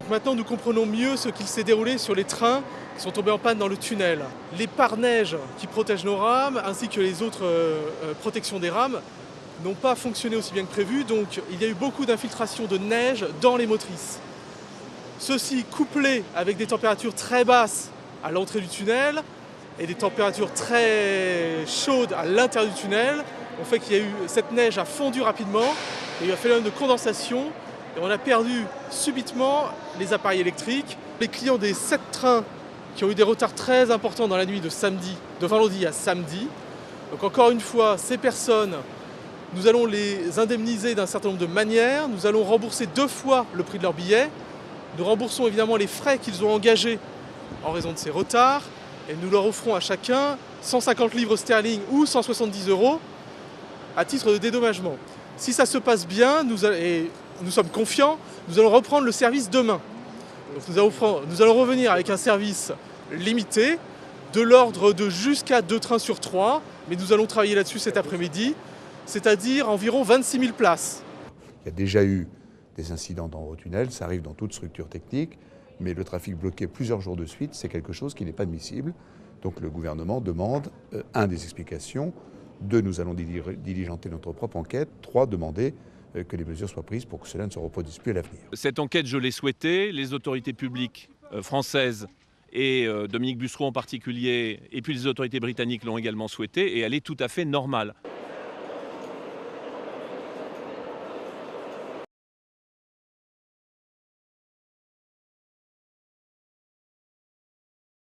Maintenant, nous comprenons mieux ce qu'il s'est déroulé sur les trains qui sont tombés en panne dans le tunnel. Les pare-neige qui protègent nos rames, ainsi que les autres protections des rames, n'ont pas fonctionné aussi bien que prévu, donc il y a eu beaucoup d'infiltration de neige dans les motrices. Ceci, couplé avec des températures très basses à l'entrée du tunnel et des températures très chaudes à l'intérieur du tunnel, ont fait qu'il y a eu cette neige a fondu rapidement, il y a eu un phénomène de condensation et on a perdu subitement les appareils électriques. Les clients des 7 trains qui ont eu des retards très importants dans la nuit de vendredi à samedi. Donc encore une fois, ces personnes, nous allons les indemniser d'un certain nombre de manières. Nous allons rembourser 2 fois le prix de leur billet. Nous remboursons évidemment les frais qu'ils ont engagés en raison de ces retards. Et nous leur offrons à chacun 150 livres sterling ou 170 € à titre de dédommagement. Si ça se passe bien, et nous sommes confiants, nous allons reprendre le service demain. Donc nous allons revenir avec un service limité, de l'ordre de jusqu'à 2 trains sur 3, mais nous allons travailler là-dessus cet après-midi, c'est-à-dire environ 26 000 places. Il y a déjà eu des incidents dans Eurotunnel, ça arrive dans toute structure technique, mais le trafic bloqué plusieurs jours de suite, c'est quelque chose qui n'est pas admissible. Donc le gouvernement demande, des explications, 2, nous allons diligenter notre propre enquête, 3, demander que les mesures soient prises pour que cela ne se reproduise plus à l'avenir. Cette enquête, je l'ai souhaitée, les autorités publiques françaises et Dominique Bussereau en particulier, et puis les autorités britanniques l'ont également souhaitée, et elle est tout à fait normale.